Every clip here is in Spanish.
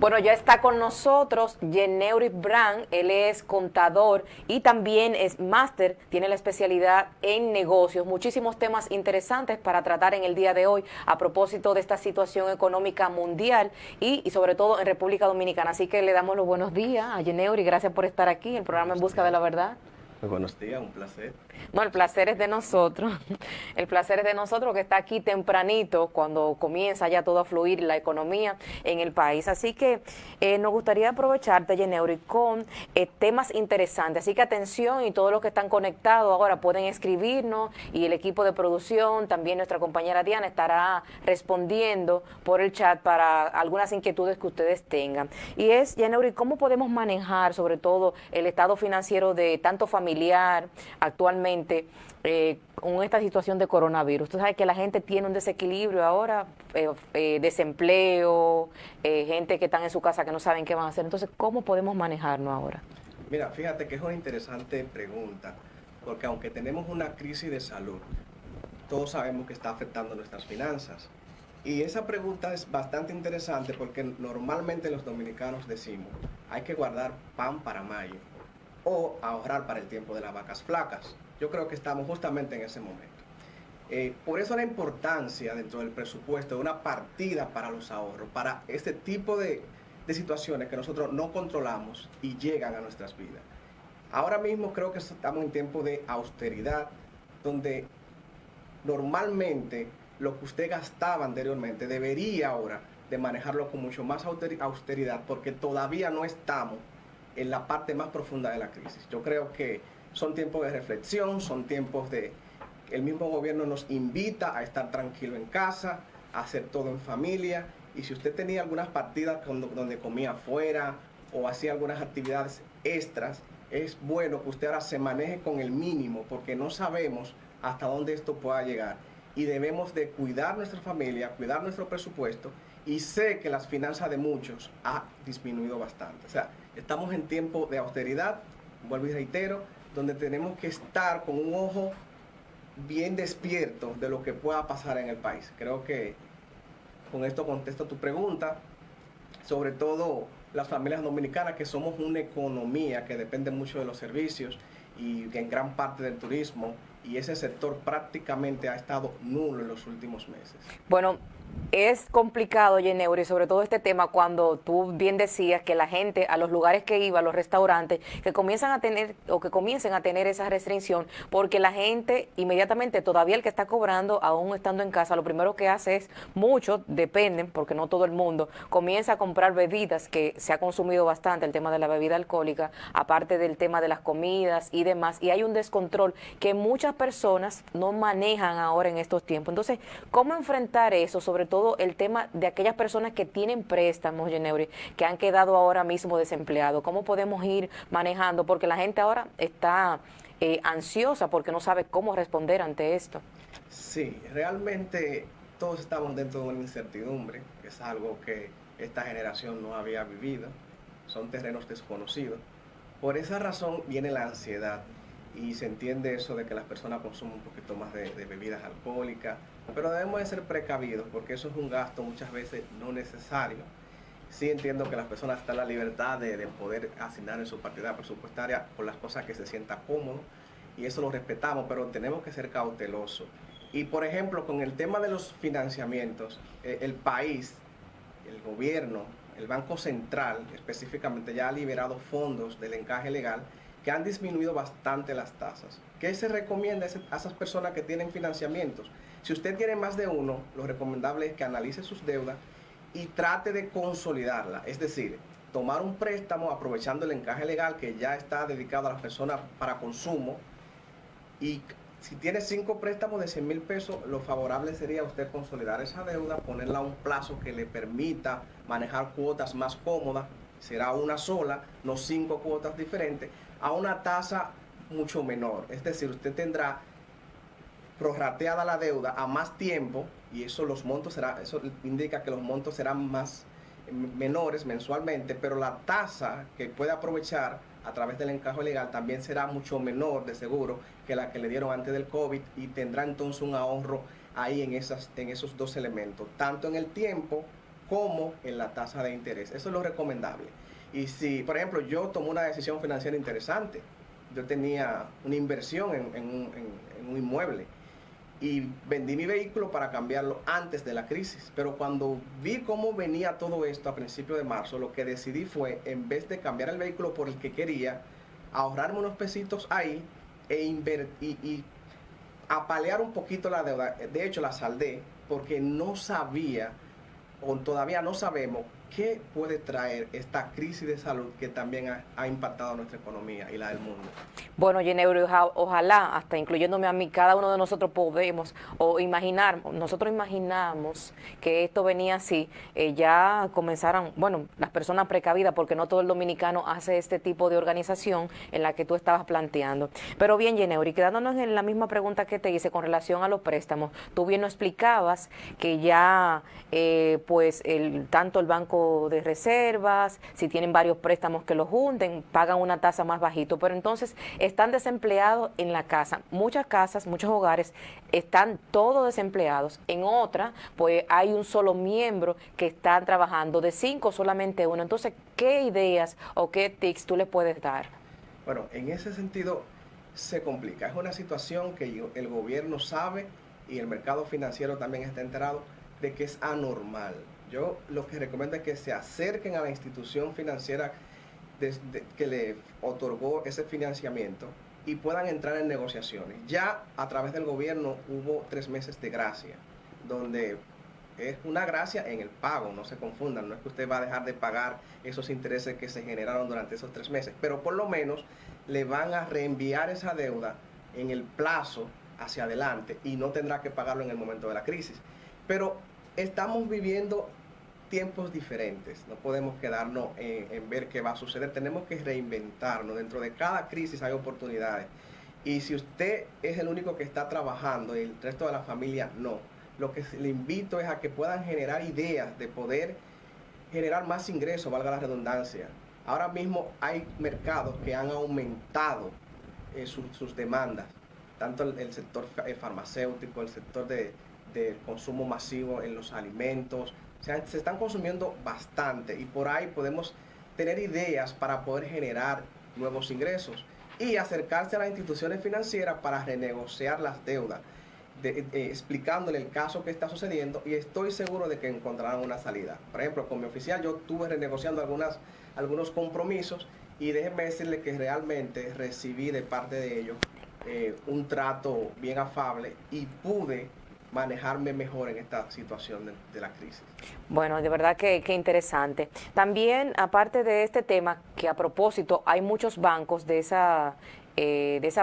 Bueno, ya está con nosotros Yeneuri Brand, él es contador y también es máster, tiene la especialidad en negocios. Muchísimos temas interesantes para tratar en el día de hoy a propósito de esta situación económica mundial y sobre todo en República Dominicana. Así que le damos los buenos días a Yeneuri, gracias por estar aquí en el programa En Buenos Busca de días. la Verdad. Muy buenos días, un placer. No, el placer es de nosotros. El placer es de nosotros que está aquí tempranito cuando comienza ya todo a fluir la economía en el país. Así que nos gustaría aprovecharte, Yeneuri, con temas interesantes. Así que atención y todos los que están conectados ahora pueden escribirnos y el equipo de producción, también nuestra compañera Diana estará respondiendo por el chat para algunas inquietudes que ustedes tengan. Y es, Yeneuri, ¿cómo podemos manejar sobre todo el estado financiero de tanto familiar actualmente con esta situación de coronavirus? Tú sabes que la gente tiene un desequilibrio ahora, desempleo, gente que están en su casa que no saben qué van a hacer. Entonces, ¿cómo podemos manejarnos ahora? Mira, fíjate que es una interesante pregunta, porque aunque tenemos una crisis de salud, todos sabemos que está afectando nuestras finanzas. Y esa pregunta es bastante interesante porque normalmente los dominicanos decimos, hay que guardar pan para mayo o ahorrar para el tiempo de las vacas flacas. Yo creo que estamos justamente en ese momento. Por eso la importancia dentro del presupuesto de una partida para los ahorros, para este tipo de situaciones que nosotros no controlamos y llegan a nuestras vidas. Ahora mismo creo que estamos en tiempo de austeridad, donde normalmente lo que usted gastaba anteriormente debería ahora de manejarlo con mucho más austeridad, porque todavía no estamos en la parte más profunda de la crisis. Yo creo que son tiempos de reflexión, son tiempos de... El mismo gobierno nos invita a estar tranquilo en casa, a hacer todo en familia, y si usted tenía algunas partidas donde comía afuera o hacía algunas actividades extras, es bueno que usted ahora se maneje con el mínimo, porque no sabemos hasta dónde esto pueda llegar. Y debemos de cuidar nuestra familia, cuidar nuestro presupuesto, y sé que las finanzas de muchos ha disminuido bastante. O sea, estamos en tiempo de austeridad, vuelvo y reitero, donde tenemos que estar con un ojo bien despierto de lo que pueda pasar en el país. Creo que con esto contesto tu pregunta, sobre todo las familias dominicanas, que somos una economía que depende mucho de los servicios y en gran parte del turismo, y ese sector prácticamente ha estado nulo en los últimos meses. Bueno, es complicado, Yeneuri, sobre todo este tema cuando tú bien decías que la gente a los lugares que iba, a los restaurantes, que comienzan a tener o que comiencen a tener esa restricción, porque la gente inmediatamente, todavía el que está cobrando, aún estando en casa, lo primero que hace es, muchos dependen, porque no todo el mundo, comienza a comprar bebidas, que se ha consumido bastante el tema de la bebida alcohólica, aparte del tema de las comidas y demás, y hay un descontrol que muchas personas no manejan ahora en estos tiempos. Entonces, ¿cómo enfrentar eso? Sobre todo el tema de aquellas personas que tienen préstamos, Yeneuri, que han quedado ahora mismo desempleados. ¿Cómo podemos ir manejando? Porque la gente ahora está ansiosa porque no sabe cómo responder ante esto. Sí, realmente todos estamos dentro de una incertidumbre, que es algo que esta generación no había vivido, son terrenos desconocidos. Por esa razón viene la ansiedad y se entiende eso de que las personas consumen un poquito más de bebidas alcohólicas, pero debemos de ser precavidos porque eso es un gasto muchas veces no necesario. Sí entiendo que las personas están en la libertad de poder asignar en su partida presupuestaria por las cosas que se sienta cómodo, y eso lo respetamos, pero tenemos que ser cautelosos. Y por ejemplo, con el tema de los financiamientos, el país, el gobierno, el Banco Central específicamente ya ha liberado fondos del encaje legal que han disminuido bastante las tasas. ¿Qué se recomienda a esas personas que tienen financiamientos? Si usted tiene más de uno, lo recomendable es que analice sus deudas y trate de consolidarla, es decir, tomar un préstamo aprovechando el encaje legal que ya está dedicado a las personas para consumo, y si tiene 5 préstamos de 100,000 pesos, lo favorable sería usted consolidar esa deuda, ponerla a un plazo que le permita manejar cuotas más cómodas, será una sola, no 5 cuotas diferentes, a una tasa mucho menor. Es decir, usted tendrá prorrateada la deuda a más tiempo, y eso eso indica que los montos serán más menores mensualmente, pero la tasa que puede aprovechar a través del encaje legal también será mucho menor de seguro que la que le dieron antes del COVID, y tendrá entonces un ahorro ahí en esos dos elementos, tanto en el tiempo como en la tasa de interés. Eso es lo recomendable. Y si, por ejemplo, yo tomé una decisión financiera interesante, yo tenía una inversión en un inmueble y vendí mi vehículo para cambiarlo antes de la crisis. Pero cuando vi cómo venía todo esto a principios de marzo, lo que decidí fue, en vez de cambiar el vehículo por el que quería, ahorrarme unos pesitos ahí y apalear un poquito la deuda. De hecho, la saldé porque no sabía, o todavía no sabemos, qué puede traer esta crisis de salud que también ha impactado nuestra economía y la del mundo. Bueno, Yeneuri, ojalá, hasta incluyéndome a mí, cada uno de nosotros podemos o imaginar, nosotros imaginamos que esto venía así, ya comenzaran, bueno, las personas precavidas, porque no todo el dominicano hace este tipo de organización en la que tú estabas planteando. Pero bien, Yeneuri, quedándonos en la misma pregunta que te hice con relación a los préstamos, tú bien nos explicabas que ya, pues, tanto el Banco de Reservas, si tienen varios préstamos que los junten, pagan una tasa más bajito, pero entonces están desempleados en la casa. Muchas casas, muchos hogares están todos desempleados. En otra, pues hay un solo miembro que está trabajando, de 5 solamente uno. Entonces, ¿qué ideas o qué tips tú le puedes dar? Bueno, en ese sentido se complica. Es una situación que el gobierno sabe y el mercado financiero también está enterado de que es anormal. Yo lo que recomiendo es que se acerquen a la institución financiera que le otorgó ese financiamiento y puedan entrar en negociaciones. Ya a través del gobierno hubo 3 meses de gracia, donde es una gracia en el pago, no se confundan, no es que usted va a dejar de pagar esos intereses que se generaron durante esos 3 meses, pero por lo menos le van a reenviar esa deuda en el plazo hacia adelante y no tendrá que pagarlo en el momento de la crisis. Pero estamos viviendo tiempos diferentes, no podemos quedarnos en ver qué va a suceder, tenemos que reinventarnos. Dentro de cada crisis hay oportunidades, y si usted es el único que está trabajando y el resto de la familia no, lo que le invito es a que puedan generar ideas de poder generar más ingresos, valga la redundancia. Ahora mismo hay mercados que han aumentado sus demandas, tanto el sector farmacéutico, el sector del consumo masivo en los alimentos. O sea, se están consumiendo bastante y por ahí podemos tener ideas para poder generar nuevos ingresos y acercarse a las instituciones financieras para renegociar las deudas, explicándole el caso que está sucediendo, y estoy seguro de que encontrarán una salida. Por ejemplo, con mi oficial yo estuve renegociando algunos compromisos y déjenme decirle que realmente recibí de parte de ellos un trato bien afable y pude manejarme mejor en esta situación de la crisis. Bueno, de verdad que interesante. También, aparte de este tema, que a propósito, hay muchos bancos de esa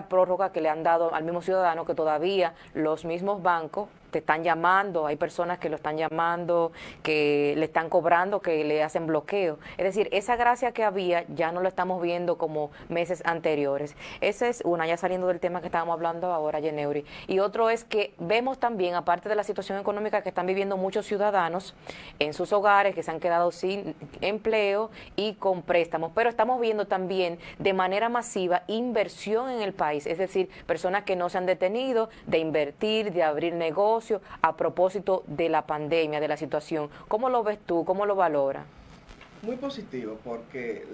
prórroga que le han dado al mismo ciudadano, que todavía los mismos bancos te están llamando, hay personas que lo están llamando, que le están cobrando, que le hacen bloqueo. Es decir, esa gracia que había ya no lo estamos viendo como meses anteriores. Esa es una, ya saliendo del tema que estábamos hablando ahora, Yeneuri. Y otro es que vemos también, aparte de la situación económica que están viviendo muchos ciudadanos en sus hogares, que se han quedado sin empleo y con préstamos, pero estamos viendo también de manera masiva inversión en el país, es decir, personas que no se han detenido de invertir, de abrir negocios, a propósito de la pandemia, de la situación. ¿Cómo lo ves tú? ¿Cómo lo valoras? Muy positivo, porque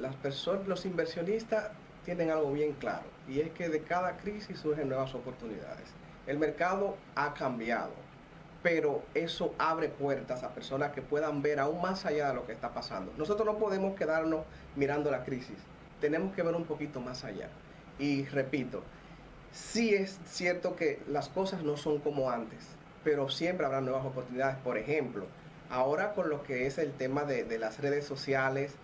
los inversionistas tienen algo bien claro, y es que de cada crisis surgen nuevas oportunidades. El mercado ha cambiado, pero eso abre puertas a personas que puedan ver aún más allá de lo que está pasando. Nosotros no podemos quedarnos mirando la crisis, tenemos que ver un poquito más allá. Y repito, sí es cierto que las cosas no son como antes, pero siempre habrá nuevas oportunidades. Por ejemplo, ahora con lo que es el tema de las redes sociales,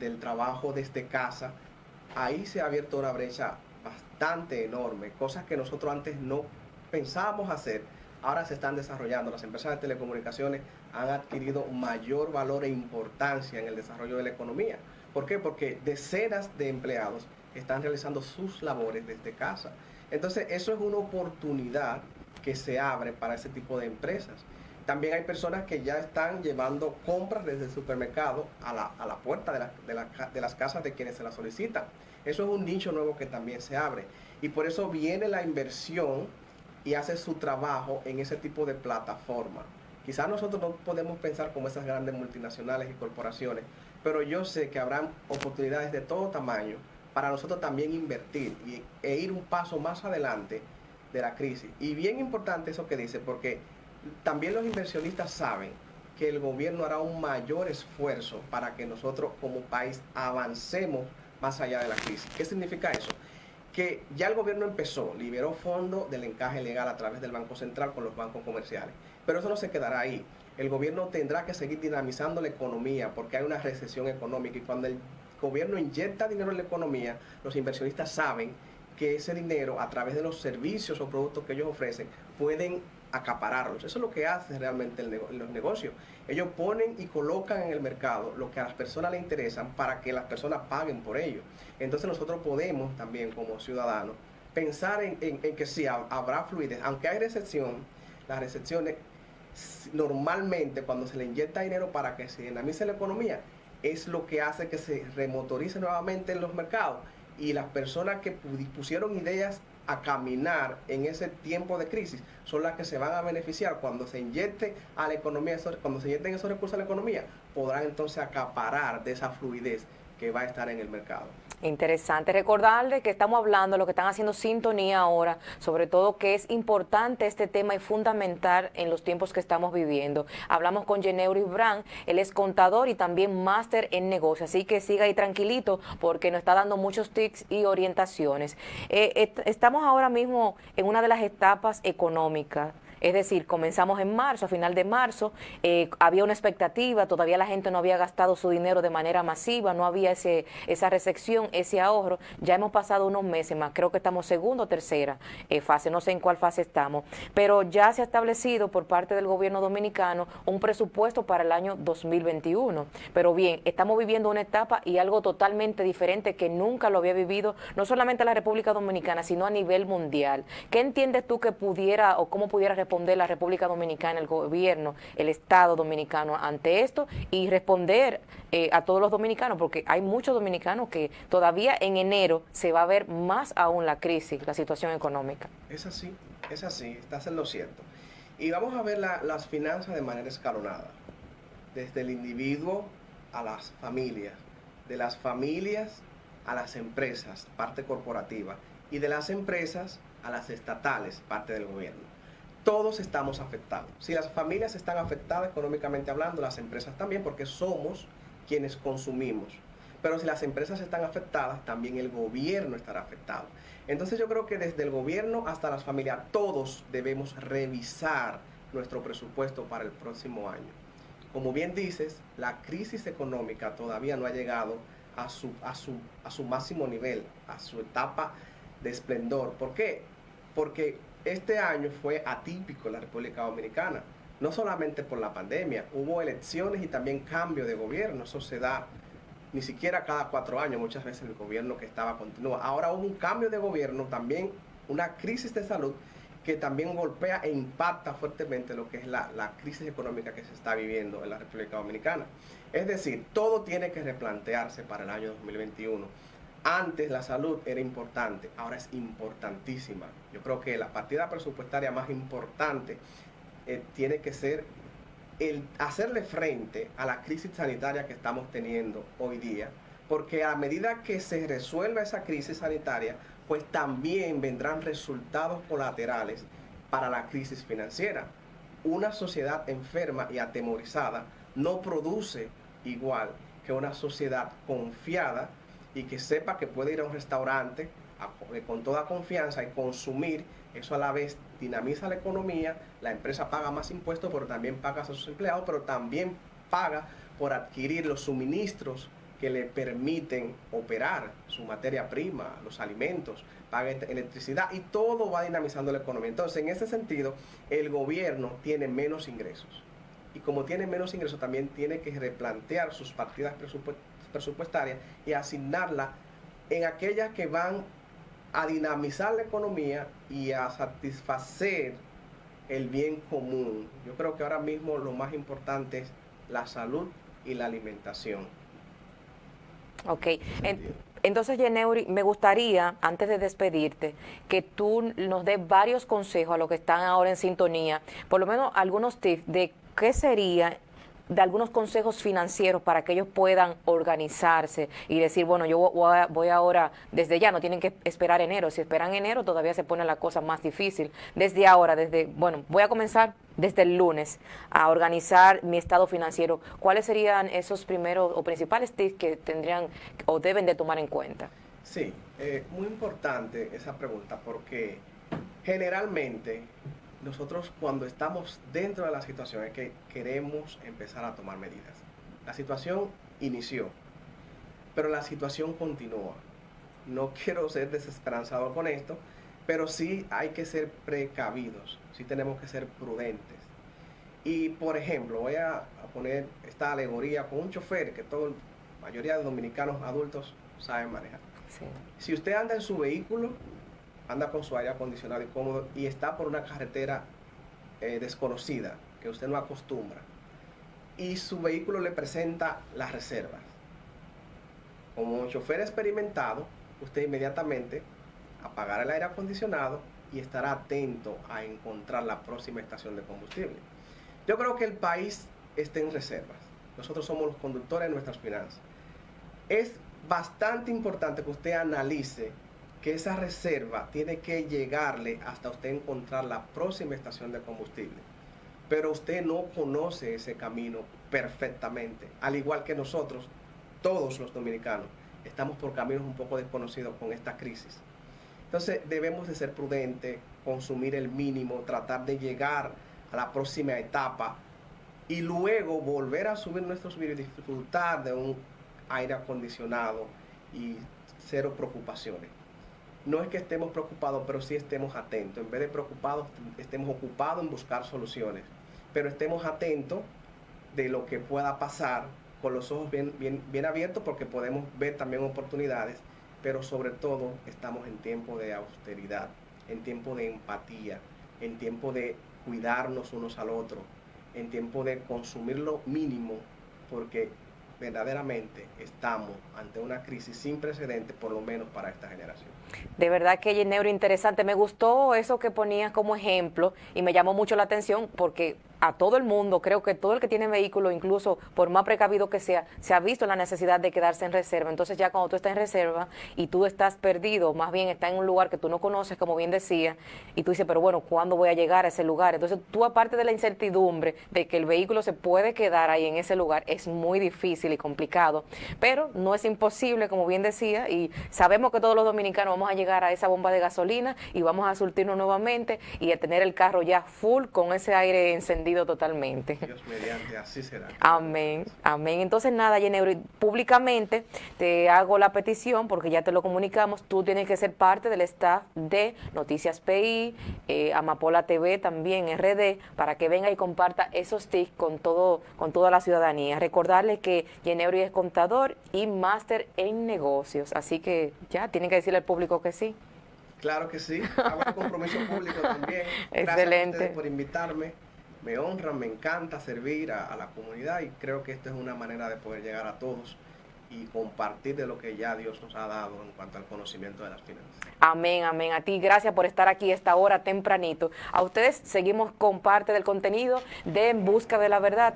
del trabajo desde casa, ahí se ha abierto una brecha bastante enorme, cosas que nosotros antes no pensábamos hacer, ahora se están desarrollando. Las empresas de telecomunicaciones han adquirido mayor valor e importancia en el desarrollo de la economía. ¿Por qué? Porque decenas de empleados están realizando sus labores desde casa. Entonces, eso es una oportunidad que se abre para ese tipo de empresas. También hay personas que ya están llevando compras desde el supermercado a la puerta de las casas de quienes se las solicitan. Eso es un nicho nuevo que también se abre. Y por eso viene la inversión y hace su trabajo en ese tipo de plataforma, Quizás nosotros no podemos pensar como esas grandes multinacionales y corporaciones, pero yo sé que habrán oportunidades de todo tamaño para nosotros también invertir e ir un paso más adelante de la crisis. Y bien importante eso que dice, porque también los inversionistas saben que el gobierno hará un mayor esfuerzo para que nosotros como país avancemos más allá de la crisis. ¿Qué significa eso? Que ya el gobierno empezó, liberó fondos del encaje legal a través del Banco Central con los bancos comerciales. Pero eso no se quedará ahí. El gobierno tendrá que seguir dinamizando la economía porque hay una recesión económica y cuando el gobierno inyecta dinero en la economía, los inversionistas saben que ese dinero, a través de los servicios o productos que ellos ofrecen, pueden acapararlos. Eso es lo que hace realmente los negocios. Ellos ponen y colocan en el mercado lo que a las personas les interesan para que las personas paguen por ello. Entonces nosotros podemos también como ciudadanos pensar en que sí, habrá fluidez. Aunque hay recesión, las recesiones normalmente cuando se le inyecta dinero para que se dinamice la economía, es lo que hace que se remotorice nuevamente en los mercados y las personas que pusieron ideas a caminar en ese tiempo de crisis son las que se van a beneficiar cuando se inyecte a la economía, cuando se inyecten esos recursos a la economía, podrán entonces acaparar de esa fluidez que va a estar en el mercado. Interesante recordarles que estamos hablando, lo que están haciendo sintonía ahora, sobre todo que es importante este tema y fundamental en los tiempos que estamos viviendo. Hablamos con Yenneuri Brand, él es contador y también máster en negocios, así que siga ahí tranquilito porque nos está dando muchos tips y orientaciones. Estamos ahora mismo en una de las etapas económicas. Es decir, comenzamos en marzo, a final de marzo, había una expectativa, todavía la gente no había gastado su dinero de manera masiva, no había esa recepción, ese ahorro. Ya hemos pasado unos meses más, creo que estamos segunda o tercera fase, no sé en cuál fase estamos, pero ya se ha establecido por parte del gobierno dominicano un presupuesto para el año 2021. Pero bien, estamos viviendo una etapa y algo totalmente diferente que nunca lo había vivido, no solamente la República Dominicana, sino a nivel mundial. ¿Qué entiendes tú que pudiera o cómo pudiera responder la República Dominicana, el gobierno, el Estado dominicano ante esto y responder a todos los dominicanos? Porque hay muchos dominicanos que todavía en enero se va a ver más aún la crisis, la situación económica. Es así, estás en lo cierto. Y vamos a ver las finanzas de manera escalonada, desde el individuo a las familias, de las familias a las empresas, parte corporativa, y de las empresas a las estatales, parte del gobierno. Todos estamos afectados. Si las familias están afectadas económicamente hablando, las empresas también, porque somos quienes consumimos. Pero si las empresas están afectadas, también el gobierno estará afectado. Entonces yo creo que desde el gobierno hasta las familias, todos debemos revisar nuestro presupuesto para el próximo año. Como bien dices, la crisis económica todavía no ha llegado a su máximo nivel, a su etapa de esplendor. ¿Por qué? Porque este año fue atípico en la República Dominicana, no solamente por la pandemia, hubo elecciones y también cambio de gobierno. Eso se da ni siquiera cada 4 años, muchas veces el gobierno que estaba continúa. Ahora hubo un cambio de gobierno, también una crisis de salud que también golpea e impacta fuertemente lo que es la crisis económica que se está viviendo en la República Dominicana. Es decir, todo tiene que replantearse para el año 2021. Antes la salud era importante, ahora es importantísima. Yo creo que la partida presupuestaria más importante tiene que ser el hacerle frente a la crisis sanitaria que estamos teniendo hoy día, porque a medida que se resuelva esa crisis sanitaria, pues también vendrán resultados colaterales para la crisis financiera. Una sociedad enferma y atemorizada no produce igual que una sociedad confiada y que sepa que puede ir a un restaurante con toda confianza y consumir. Eso a la vez dinamiza la economía, la empresa paga más impuestos, pero también paga a sus empleados, pero también paga por adquirir los suministros que le permiten operar su materia prima, los alimentos, paga electricidad y todo va dinamizando la economía. Entonces, en ese sentido, el gobierno tiene menos ingresos. Y como tiene menos ingresos, también tiene que replantear sus partidas presupuestarias y asignarla en aquellas que van a dinamizar la economía y a satisfacer el bien común. Yo creo que ahora mismo lo más importante es la salud y la alimentación. Ok, entonces Yenneuri, me gustaría, antes de despedirte, que tú nos des varios consejos a los que están ahora en sintonía, por lo menos algunos tips de ¿qué sería de algunos consejos financieros para que ellos puedan organizarse y decir, bueno, yo voy ahora, desde ya, no tienen que esperar enero, si esperan enero todavía se pone la cosa más difícil, desde ahora, bueno, voy a comenzar desde el lunes a organizar mi estado financiero? ¿Cuáles serían esos primeros o principales tips que tendrían o deben de tomar en cuenta? Sí, muy importante esa pregunta porque generalmente nosotros cuando estamos dentro de la situación es que queremos empezar a tomar medidas. La situación inició, pero la situación continúa. No quiero ser desesperanzado con esto, pero sí hay que ser precavidos, sí tenemos que ser prudentes. Y por ejemplo, voy a poner esta alegoría con un chofer que la mayoría de dominicanos adultos saben manejar. Sí. Si usted anda en su vehículo, anda con su aire acondicionado y cómodo y está por una carretera desconocida, que usted no acostumbra, y su vehículo le presenta las reservas. Como chofer experimentado, usted inmediatamente apagará el aire acondicionado y estará atento a encontrar la próxima estación de combustible. Yo creo que el país está en reservas. Nosotros somos los conductores de nuestras finanzas. Es bastante importante que usted analice que esa reserva tiene que llegarle hasta usted encontrar la próxima estación de combustible. Pero usted no conoce ese camino perfectamente, al igual que nosotros, todos los dominicanos, estamos por caminos un poco desconocidos con esta crisis. Entonces debemos de ser prudentes, consumir el mínimo, tratar de llegar a la próxima etapa y luego volver a subir nuestros vídeos y disfrutar de un aire acondicionado y cero preocupaciones. No es que estemos preocupados, pero sí estemos atentos. En vez de preocupados, estemos ocupados en buscar soluciones. Pero estemos atentos de lo que pueda pasar con los ojos bien abiertos porque podemos ver también oportunidades. Pero sobre todo estamos en tiempo de austeridad, en tiempo de empatía, en tiempo de cuidarnos unos al otro, en tiempo de consumir lo mínimo porque verdaderamente estamos ante una crisis sin precedentes, por lo menos para esta generación. De verdad que Yeneuri, interesante. Me gustó eso que ponías como ejemplo y me llamó mucho la atención porque a todo el mundo, creo que todo el que tiene vehículo, incluso por más precavido que sea, se ha visto la necesidad de quedarse en reserva. Entonces ya cuando tú estás en reserva y tú estás perdido, más bien estás en un lugar que tú no conoces, como bien decía, y tú dices, pero bueno, ¿cuándo voy a llegar a ese lugar? Entonces tú, aparte de la incertidumbre de que el vehículo se puede quedar ahí en ese lugar, es muy difícil y complicado, pero no es imposible, como bien decía, y sabemos que todos los dominicanos vamos a llegar a esa bomba de gasolina y vamos a surtirnos nuevamente y a tener el carro ya full con ese aire encendido totalmente. Dios mediante, así será. Amén, amén. Entonces nada, Yeneuri, públicamente te hago la petición porque ya te lo comunicamos, tú tienes que ser parte del staff de Noticias PI, Amapola TV también, RD, para que venga y comparta esos tips con toda la ciudadanía. Recordarles que Yeneuri es contador y máster en negocios, así que ya tienen que decirle al público que sí. Claro que sí, hago el compromiso público también. Gracias Excelente. a ustedes por invitarme. Me honran, me encanta servir a la comunidad y creo que esta es una manera de poder llegar a todos y compartir de lo que ya Dios nos ha dado en cuanto al conocimiento de las finanzas. Amén, amén. A ti, gracias por estar aquí esta hora tempranito. A ustedes seguimos con parte del contenido de En Busca de la Verdad.